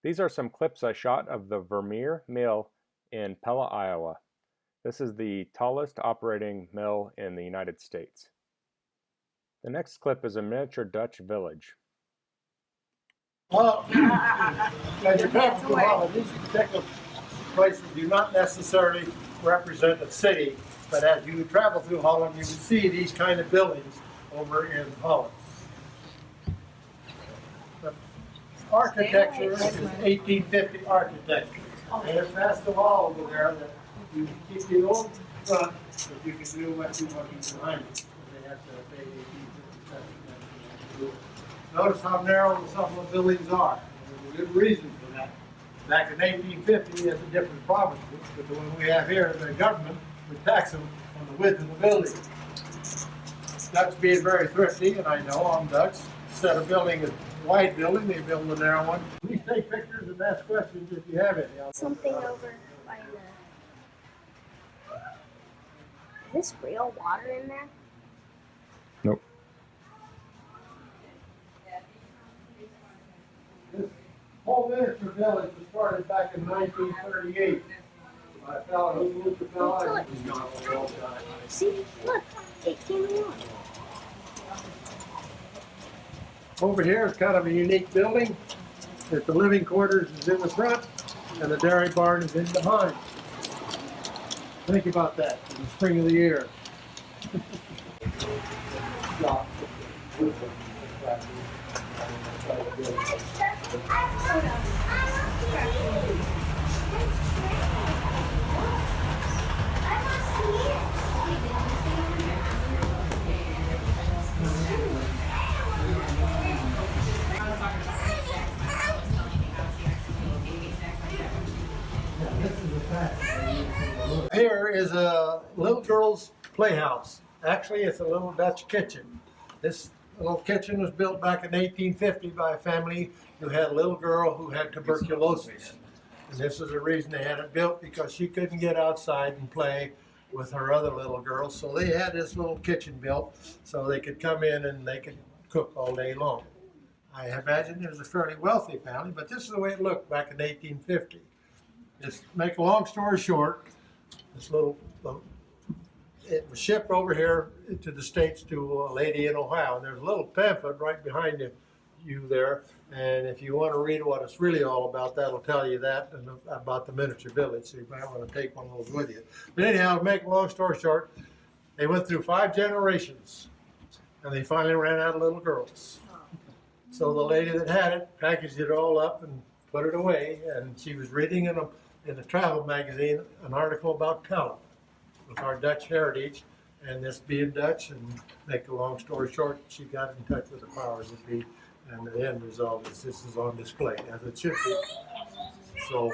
These are some clips I shot of the Vermeer mill in Pella, Iowa. This is the tallest operating mill in the United States. The next clip is a miniature Dutch village. Well, as you travel through Holland, these particular places do not necessarily represent a city, but as you travel through Holland, you can see these kind of buildings over in Holland. The architecture is 1850 architecture. And it's past the wall over there that you keep the old front, but you can do what you want behind it. They have to pay 1850. Notice how narrow some of the buildings are. There's a good reason for that. Back in 1850, it's a different province, but the one we have here, the government would tax them on the width of the building. Dutch being very thrifty, and I know I'm Dutch, instead of building a wide building, they build a narrow one. Please take pictures and ask questions if you have any. Something over by the... Is this real water in there? Nope. This whole miniature village was started back in 1938 by a fellow who moved to Pella. He's gone a long time. See, look, 1801. Over here is kind of a unique building. The living quarters is in the front, and the dairy barn is in behind. Think about that in the spring of the year. Here is a little girl's playhouse. Actually, it's a little Dutch kitchen. This little kitchen was built back in 1850 by a family who had a little girl who had tuberculosis. And this is the reason they had it built, because she couldn't get outside and play with her other little girls. So they had this little kitchen built so they could come in and they could cook all day long. I imagine it was a fairly wealthy family, but this is the way it looked back in 1850. Just make a long story short, this little, it was shipped over here to the States to a lady in Ohio. And there's a little pamphlet right behind you there. And if you want to read what it's really all about, that'll tell you that and about the miniature village. So you might want to take one of those with you. But anyhow, to make a long story short, they went through 5 generations and they finally ran out of little girls. So the lady that had it packaged it all up and put it away. And she was reading in a travel magazine an article about Pella, with our Dutch heritage, and this being Dutch, and make a long story short, she got in touch with the powers that be, and the end result is this is on display, as it should be. So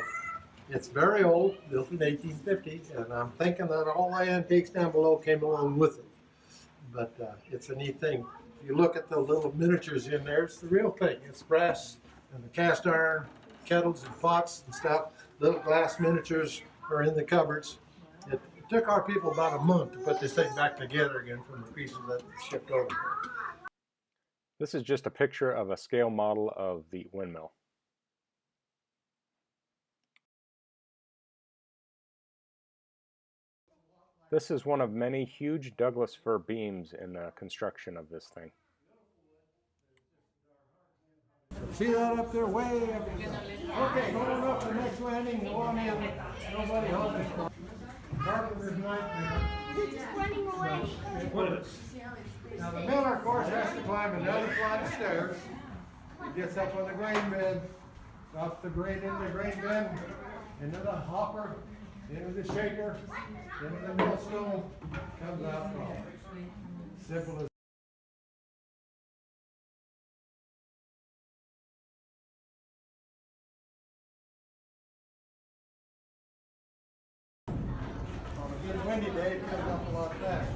it's very old, built in 1850, and I'm thinking that all the antiques down below came along with it. But it's a neat thing. If you look at the little miniatures in there, it's the real thing. It's brass and the cast iron kettles and pots and stuff. Little glass miniatures are in the cupboards. It took our people about a month to put this thing back together again from the pieces that shipped over. This is just a picture of a scale model of the windmill. This is one of many huge Douglas fir beams in the construction of this thing. See that up there, way up there? Okay, going up the next landing, go on in. Nobody home is for. Carpenter's nightmare. It's just running away. Now the miller, of course, has to climb another flight of stairs. He gets up on the grain bed, drops the grain into the grain bin, into the hopper, into the shaker, into the millstone, comes out. Simple as windy day, it comes up a lot faster.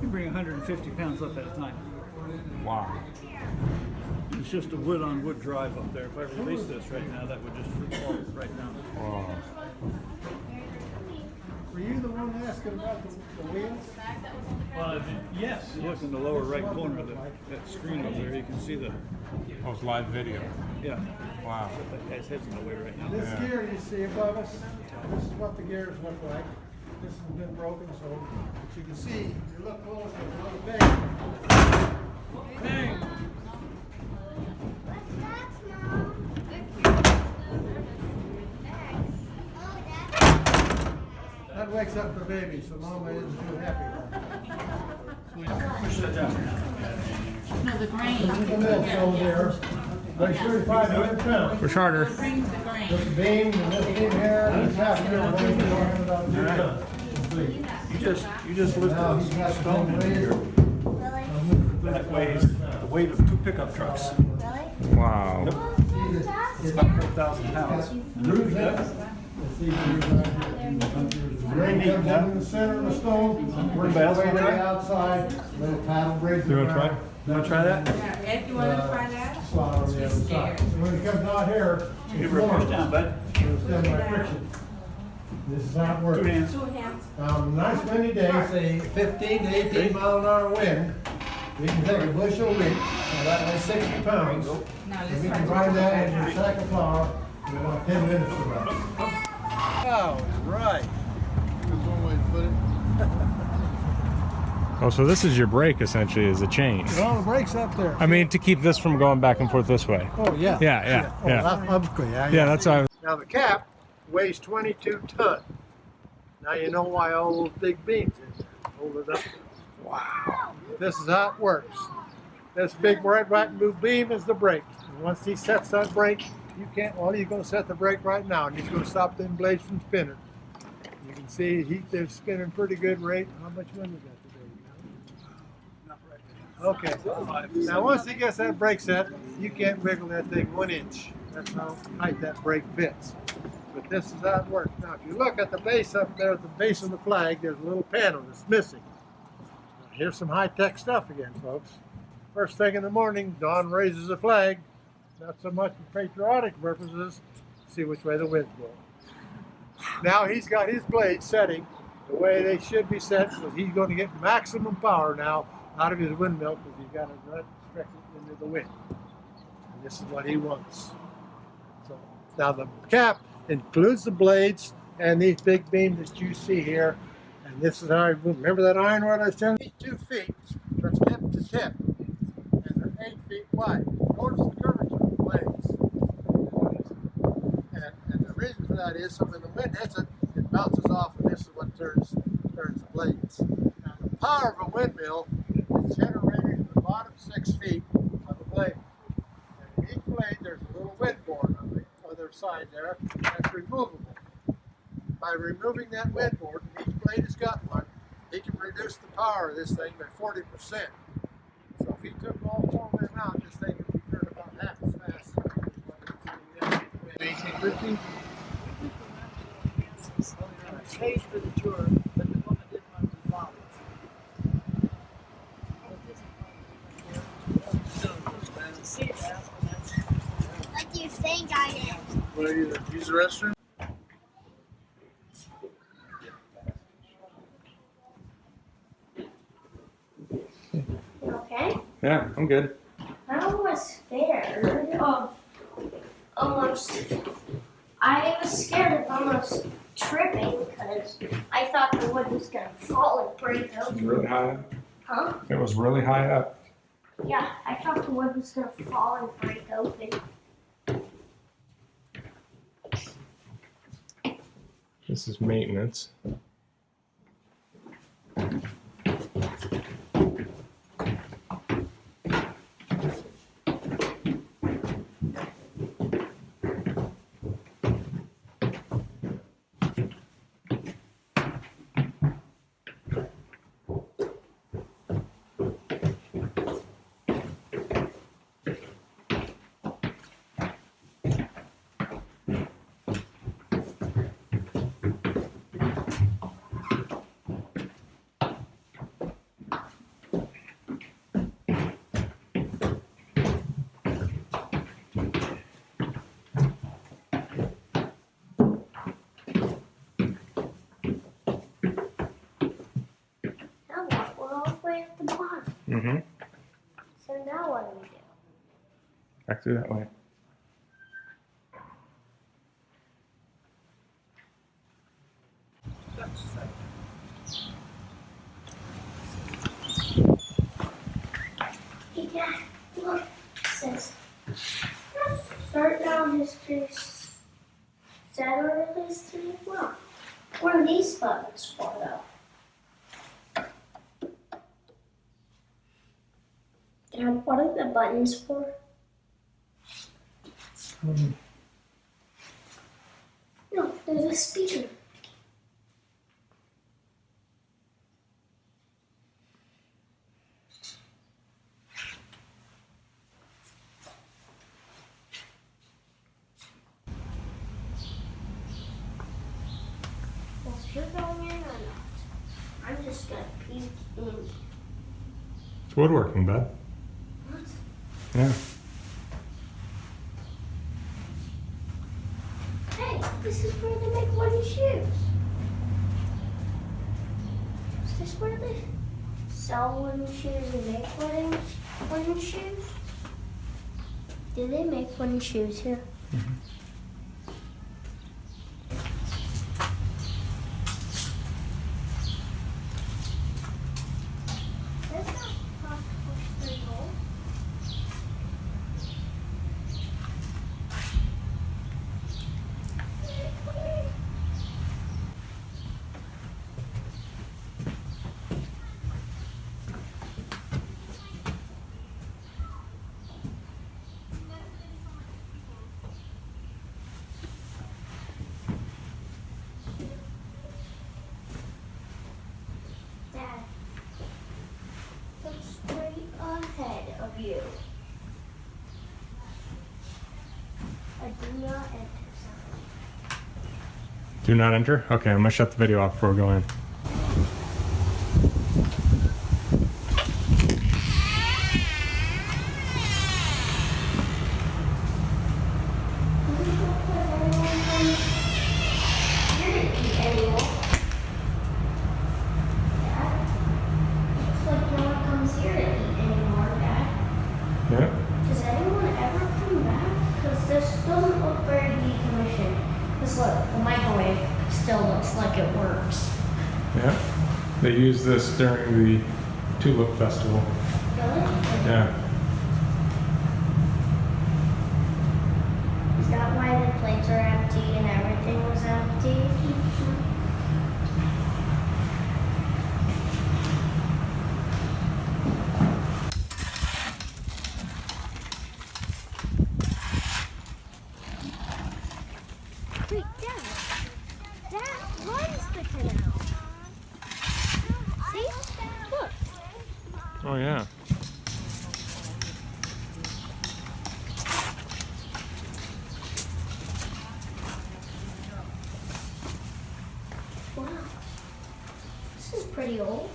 You bring 150 pounds up at a time. Wow. It's just a wood-on-wood drive up there. If I release this right now, that would just fall right down. asking about the wheels? Yes. Look in the lower right corner of that screen over there. You can see the. Oh, it's live video. Yeah. Wow. That guy's head's in the way right now. This gear you see above us, this is what the gears look like. This has been broken, so as you can see, if you look close, there's a little bang. Bang! That wakes up the baby, so Mama isn't too happy. No, the grain. The milk's over there. Weighs 3,500 pounds. For charter. Brings the grain. This beam and this beam here, and this half here, what are you talking about? You just lift Now a he's got stone in some here. ways. That weighs the weight of 2 pickup trucks. Wow. It's about 4,000 pounds. Grooves in it. Ring comes down in the center of the stone, works its way to the outside, little paddle brings it around. You want to try that? Ed, you want to try that? Slot on the other side. So when it comes out here, Give her a push down, bud. It'll stand by friction. This is how it works. 2 hands. 2 hands. Nice windy day, say 15 to 18 mile an hour wind. We can take a bushel of wheat, now that weighs 60 pounds. Now And let's we try can grind that into a sack of flour in about 10 minutes or less. Oh, right. There's one way to put it. Oh, so this is your brake essentially, is a chain. Well, the brake's up there. I mean, to keep this from going back and forth this way. Oh, yeah. Yeah. Oh, yeah. Yeah, that's why I was. Now the cap weighs 22 tons. Now you know why all those big beams in there. Hold it up. Wow. This is how it works. This big right blue beam is the brake. And once he sets that brake, you can't, well, you're going to set the brake right now and he's going to stop them blades from spinning. You can see they're spinning pretty good rate. How much wind is that today? Okay. Now once he gets that brake set, you can't wiggle that thing 1 inch. That's how tight that brake fits. But this is how it works. Now if you look at the base up there, at the base of the flag, there's a little panel that's missing. Now, here's some high-tech stuff again, folks. First thing in the morning, Don raises the flag, not so much for patriotic purposes, see which way the wind's blowing. Now he's got his blades setting the way they should be set, so he's going to get maximum power now out of his windmill because he's got to run directly into the wind. And this is what he wants. So now the cap includes the blades and these big beams that you see here. And this is how I remember that iron rod I was telling you? 2 feet from tip to tip. And they're 8 feet wide. Notice the curvature of the blades. And the reason for that is so when the wind hits it, it bounces off, and this is what turns the blades. Now the power of a windmill is generated in the bottom 6 feet of the blade. And in each blade there's a little wind board on the other side there that's removable. By removing that wind board, and each blade has got one, he can reduce the power of this thing by 40%. So if he took all 4 of them out, this thing would be turned about half as fast. 1850. Paid for the tour, but the woman didn't want to follow it. See that? What do you think I am? Want to use the restroom? Okay. Yeah, I'm good. I was scared of almost. I was scared of almost tripping because I thought the wood was gonna fall and break It was open. really high up. Huh? It was really high up. Yeah, I thought the wood was gonna fall and break open. This is maintenance. Mm-hmm. So now what do we do? Back through that way. Hey Dad, look, it says start now history Saturday history. Well, what are these buttons for though? Dad, what are the buttons for? No, there's a speaker. Well, if you're going in or not, I'm just gonna peek in. It's woodworking, bud. What? Yeah. Hey, this is where they make wooden shoes. Is this where they sell wooden shoes and make wooden shoes? Do they make wooden shoes here? That's not possible for gold. Dad, look straight ahead of you. I do not enter sign. Do not enter? Okay, I'm gonna shut the video off before we go in. Yeah. Does anyone ever come back? Because this doesn't look very decommissioned. Because look, the microwave still looks like it works. Yeah. They used this during the Tulip Festival. Really? Yeah. Is that why the plates are empty and everything was empty? Wait, Dad. That runs the canal. See? Look. Oh yeah. Wow. This is pretty old.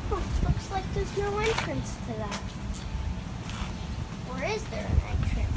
Oh, looks like there's no entrance to that. Or is there an entrance?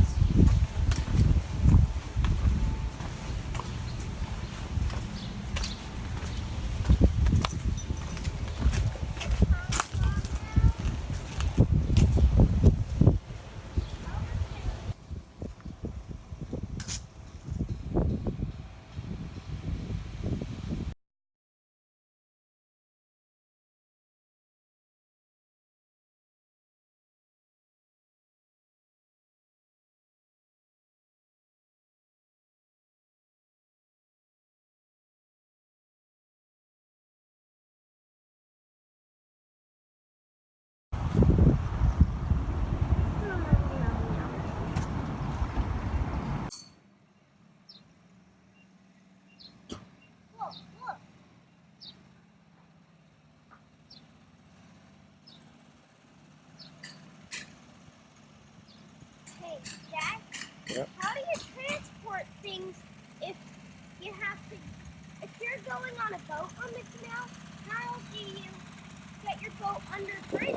Hey, Dad? Yep. How do you transport things if you have to, if you're going on a boat on the canal, how do you get your boat under bridge.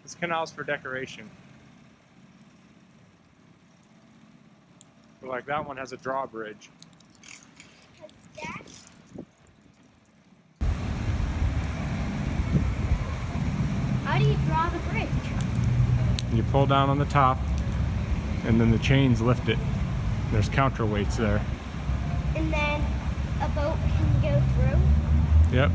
This canal's for decoration. Like that one has a drawbridge. How do you draw the bridge? You pull down on the top, and then the chains lift it. There's counterweights there. And then a boat can go through? Yep.